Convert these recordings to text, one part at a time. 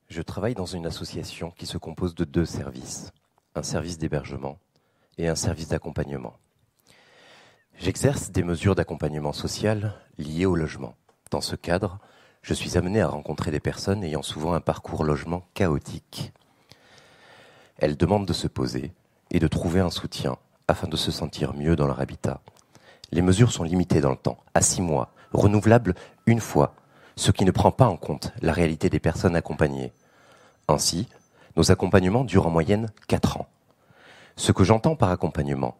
Je travaille dans une association qui se compose de 2 services, un service d'hébergement et un service d'accompagnement. J'exerce des mesures d'accompagnement social liées au logement. Dans ce cadre, je suis amené à rencontrer des personnes ayant souvent un parcours logement chaotique. Elles demandent de se poser et de trouver un soutien afin de se sentir mieux dans leur habitat. Les mesures sont limitées dans le temps, à 6 mois, renouvelables une fois, ce qui ne prend pas en compte la réalité des personnes accompagnées. Ainsi, nos accompagnements durent en moyenne 4 ans. Ce que j'entends par accompagnement,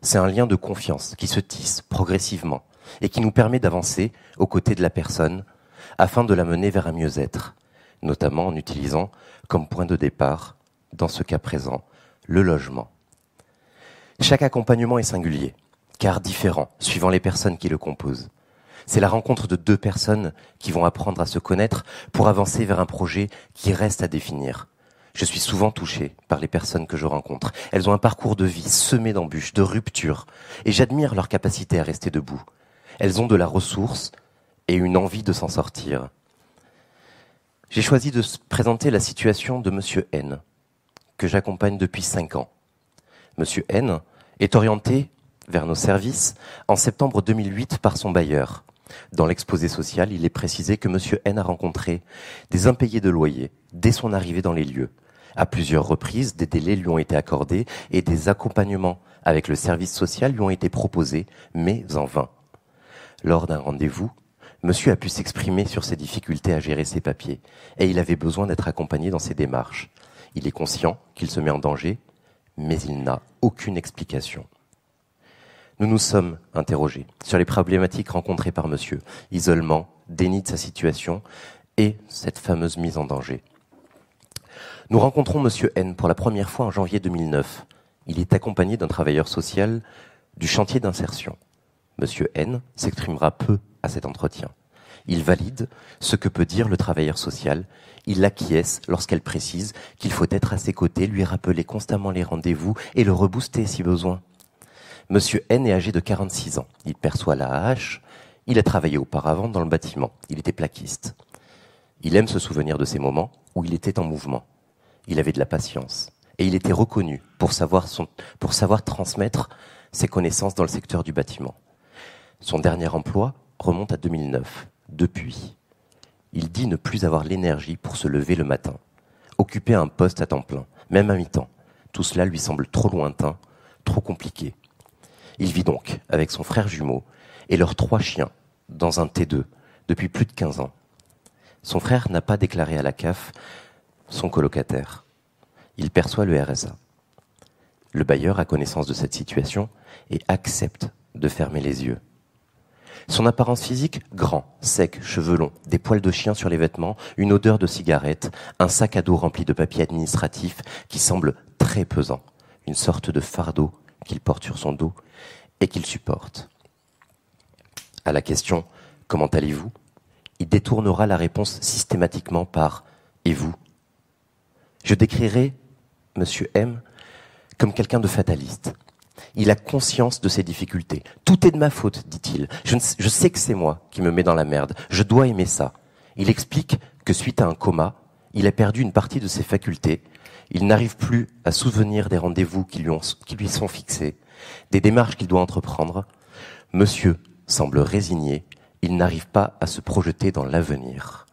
c'est un lien de confiance qui se tisse progressivement et qui nous permet d'avancer aux côtés de la personne afin de la mener vers un mieux-être, notamment en utilisant comme point de départ, dans ce cas présent, le logement. Chaque accompagnement est singulier, car différent, suivant les personnes qui le composent. C'est la rencontre de 2 personnes qui vont apprendre à se connaître pour avancer vers un projet qui reste à définir. Je suis souvent touché par les personnes que je rencontre. Elles ont un parcours de vie semé d'embûches, de ruptures, et j'admire leur capacité à rester debout. Elles ont de la ressource et une envie de s'en sortir. J'ai choisi de présenter la situation de Monsieur N, que j'accompagne depuis 5 ans. Monsieur N est orienté vers nos services en septembre 2008 par son bailleur. Dans l'exposé social, il est précisé que Monsieur N a rencontré des impayés de loyer dès son arrivée dans les lieux. À plusieurs reprises, des délais lui ont été accordés et des accompagnements avec le service social lui ont été proposés, mais en vain. Lors d'un rendez-vous, Monsieur a pu s'exprimer sur ses difficultés à gérer ses papiers et il avait besoin d'être accompagné dans ses démarches. Il est conscient qu'il se met en danger, mais il n'a aucune explication. Nous nous sommes interrogés sur les problématiques rencontrées par monsieur, isolement, déni de sa situation et cette fameuse mise en danger. Nous rencontrons monsieur N pour la première fois en janvier 2009. Il est accompagné d'un travailleur social du chantier d'insertion. Monsieur N s'exprimera peu à cet entretien. Il valide ce que peut dire le travailleur social. Il acquiesce lorsqu'elle précise qu'il faut être à ses côtés, lui rappeler constamment les rendez-vous et le rebooster si besoin. Monsieur N est âgé de 46 ans. Il perçoit la AAH. Il a travaillé auparavant dans le bâtiment. Il était plaquiste. Il aime se souvenir de ces moments où il était en mouvement. Il avait de la patience. Et il était reconnu pour savoir transmettre ses connaissances dans le secteur du bâtiment. Son dernier emploi remonte à 2009. Depuis, il dit ne plus avoir l'énergie pour se lever le matin. Occuper un poste à temps plein, même à mi-temps. Tout cela lui semble trop lointain, trop compliqué. Il vit donc avec son frère jumeau et leurs 3 chiens dans un T2 depuis plus de 15 ans. Son frère n'a pas déclaré à la CAF son colocataire. Il perçoit le RSA. Le bailleur a connaissance de cette situation et accepte de fermer les yeux. Son apparence physique, grand, sec, cheveux longs, des poils de chien sur les vêtements, une odeur de cigarette, un sac à dos rempli de papiers administratifs qui semble très pesant, une sorte de fardeau qu'il porte sur son dos et qu'il supporte. À la question « Comment allez-vous ?», il détournera la réponse systématiquement par « Et vous ?» Je décrirai Monsieur M comme quelqu'un de fataliste. Il a conscience de ses difficultés. Tout est de ma faute, dit-il. Je sais que c'est moi qui me mets dans la merde. Je dois aimer ça. Il explique que suite à un coma, il a perdu une partie de ses facultés. Il n'arrive plus à souvenir des rendez-vous qui lui sont fixés, des démarches qu'il doit entreprendre. Monsieur semble résigné. Il n'arrive pas à se projeter dans l'avenir.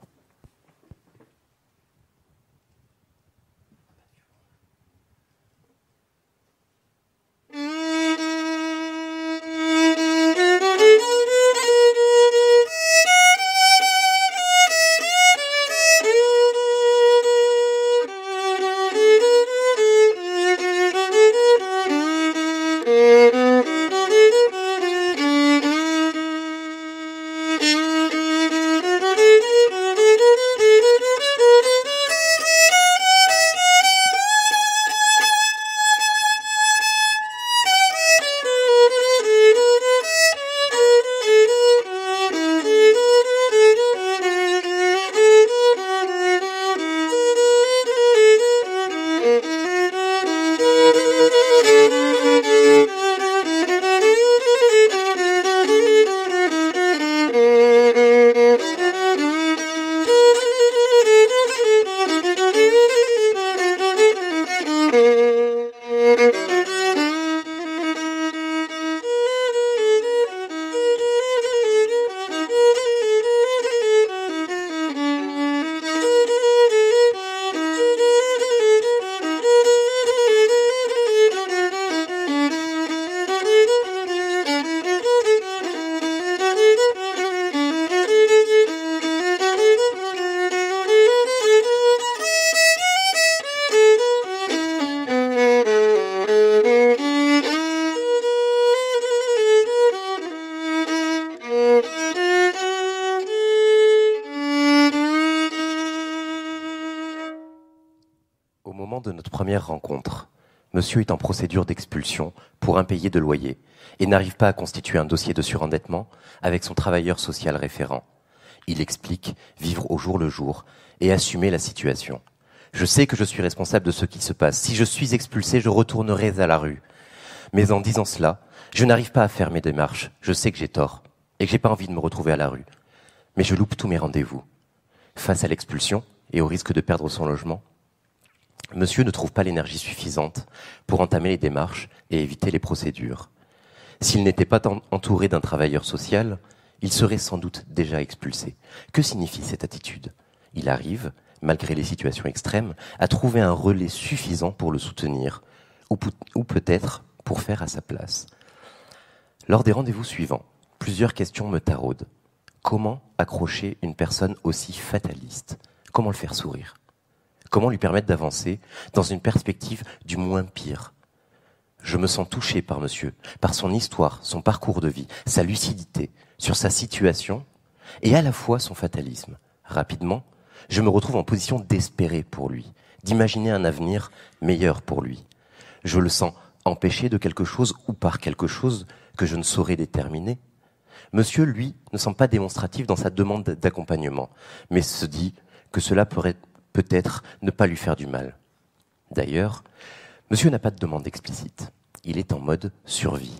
Au moment de notre première rencontre, monsieur est en procédure d'expulsion pour impayé de loyer et n'arrive pas à constituer un dossier de surendettement avec son travailleur social référent. Il explique vivre au jour le jour et assumer la situation. Je sais que je suis responsable de ce qui se passe. Si je suis expulsé, je retournerai à la rue. Mais en disant cela, je n'arrive pas à faire mes démarches. Je sais que j'ai tort et que j'ai pas envie de me retrouver à la rue. Mais je loupe tous mes rendez-vous. Face à l'expulsion et au risque de perdre son logement, monsieur ne trouve pas l'énergie suffisante pour entamer les démarches et éviter les procédures. S'il n'était pas entouré d'un travailleur social, il serait sans doute déjà expulsé. Que signifie cette attitude ? Il arrive, malgré les situations extrêmes, à trouver un relais suffisant pour le soutenir, ou peut-être pour faire à sa place. Lors des rendez-vous suivants, plusieurs questions me taraudent. Comment accrocher une personne aussi fataliste ? Comment le faire sourire ? Comment lui permettre d'avancer dans une perspective du moins pire ? Je me sens touché par monsieur, par son histoire, son parcours de vie, sa lucidité sur sa situation et à la fois son fatalisme. Rapidement, je me retrouve en position d'espérer pour lui, d'imaginer un avenir meilleur pour lui. Je le sens empêché de quelque chose ou par quelque chose que je ne saurais déterminer. Monsieur, lui, ne semble pas démonstratif dans sa demande d'accompagnement, mais se dit que cela pourrait peut-être ne pas lui faire du mal. D'ailleurs, monsieur n'a pas de demande explicite. Il est en mode survie.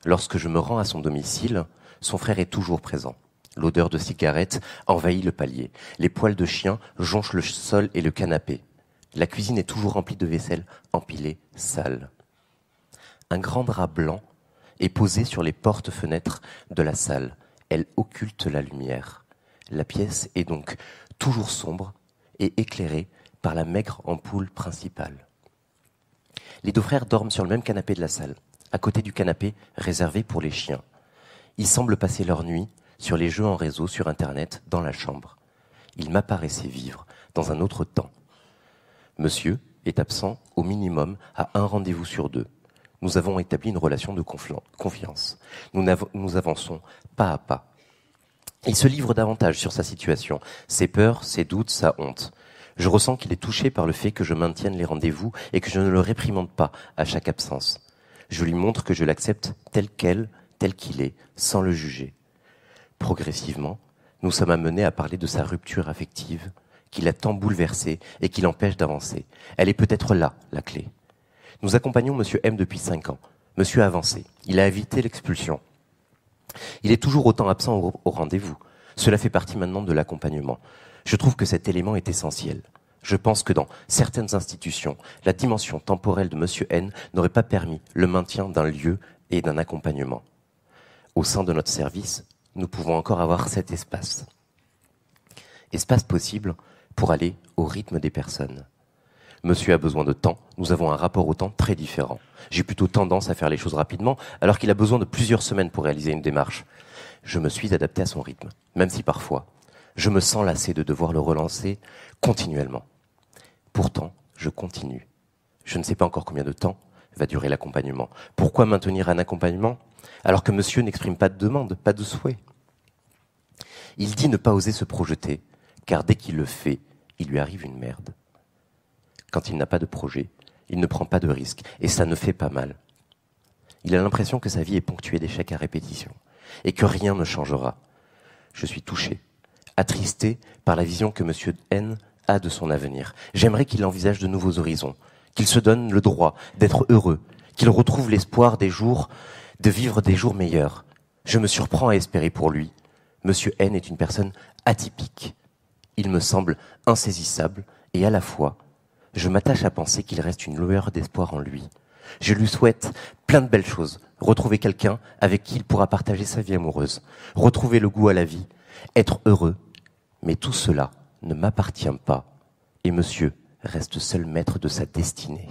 Lorsque je me rends à son domicile, son frère est toujours présent. L'odeur de cigarette envahit le palier. Les poils de chien jonchent le sol et le canapé. La cuisine est toujours remplie de vaisselle empilée, sale. Un grand drap blanc est posé sur les portes-fenêtres de la salle. Elle occulte la lumière. La pièce est donc toujours sombre et éclairée par la maigre ampoule principale. Les deux frères dorment sur le même canapé de la salle, à côté du canapé réservé pour les chiens. Ils semblent passer leur nuit sur les jeux en réseau sur Internet dans la chambre. Il m'apparaissait vivre dans un autre temps. Monsieur est absent au minimum à un rendez-vous sur deux. Nous avons établi une relation de confiance. Nous avançons pas à pas. Il se livre davantage sur sa situation, ses peurs, ses doutes, sa honte. Je ressens qu'il est touché par le fait que je maintienne les rendez-vous et que je ne le réprimande pas à chaque absence. Je lui montre que je l'accepte tel qu'il est, sans le juger. Progressivement, nous sommes amenés à parler de sa rupture affective, qui l'a tant bouleversé et qui l'empêche d'avancer. Elle est peut-être là, la clé. Nous accompagnons Monsieur M depuis 5 ans. Monsieur a avancé. Il a évité l'expulsion. Il est toujours autant absent au rendez-vous. Cela fait partie maintenant de l'accompagnement. Je trouve que cet élément est essentiel. Je pense que dans certaines institutions, la dimension temporelle de Monsieur N n'aurait pas permis le maintien d'un lieu et d'un accompagnement. Au sein de notre service, nous pouvons encore avoir cet espace. Espace possible pour aller au rythme des personnes. Monsieur a besoin de temps, nous avons un rapport au temps très différent. J'ai plutôt tendance à faire les choses rapidement, alors qu'il a besoin de plusieurs semaines pour réaliser une démarche. Je me suis adapté à son rythme, même si parfois, je me sens lassé de devoir le relancer continuellement. Pourtant, je continue. Je ne sais pas encore combien de temps va durer l'accompagnement. Pourquoi maintenir un accompagnement alors que monsieur n'exprime pas de demande, pas de souhait ? Il dit ne pas oser se projeter, car dès qu'il le fait, il lui arrive une merde. Quand il n'a pas de projet, il ne prend pas de risque, et ça ne fait pas mal. Il a l'impression que sa vie est ponctuée d'échecs à répétition, et que rien ne changera. Je suis touché, attristé par la vision que monsieur N a de son avenir. J'aimerais qu'il envisage de nouveaux horizons, qu'il se donne le droit d'être heureux, qu'il retrouve l'espoir de vivre des jours meilleurs. Je me surprends à espérer pour lui. Monsieur N est une personne atypique. Il me semble insaisissable et à la fois, je m'attache à penser qu'il reste une lueur d'espoir en lui. Je lui souhaite plein de belles choses. Retrouver quelqu'un avec qui il pourra partager sa vie amoureuse. Retrouver le goût à la vie. Être heureux. Mais tout cela ne m'appartient pas. Et monsieur reste seul maître de sa destinée.